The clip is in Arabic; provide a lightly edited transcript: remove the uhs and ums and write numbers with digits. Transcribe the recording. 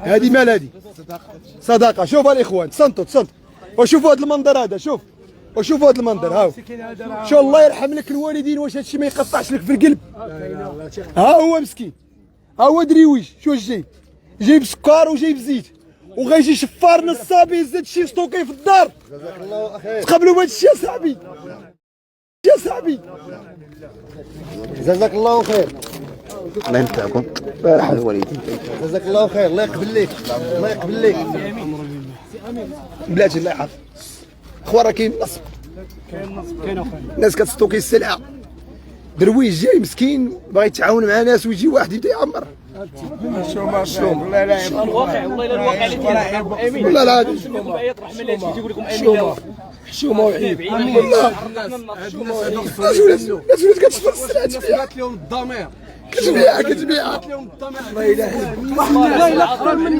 هذه مال هذه صدقه. شوف الاخوان تصنتوا وشوفوا هذا المنظر هذا. وشوفوا هذا المنظر. هاو شو الله يرحم لك الوالدين. واش هذا الشيء ما يقطعش لك في القلب؟ ها هو مسكين، ها هو درويش. شو جايب سكر وجايب زيت وغيجي شفار نصاب يهز هذا الشيء ستوكي في الدار. جزاك الله خير. تقبلوا بهذا الشيء صاحبي. يا صاحبي جزاك الله خير. الله يمتعكم فرح الوالدين. جزاك الله خير. الله يقبل لك. الله يقبل لك. بلاتي الله يحفظ. اخوان راه كاين نصب. الناس كتستوكي السلعه. درويش جاي مسكين باغي يتعاون مع ناس ويجي واحد يبدا يعمر. والله لا الواقع. والله الا الواقع اللي تيلعب امين. والله لا يطرح من هادشي يجيب لكم امين. حشومه وعيب. والله الناس ولات كتشفر السلعه تبيع. كتبيع. الله يلا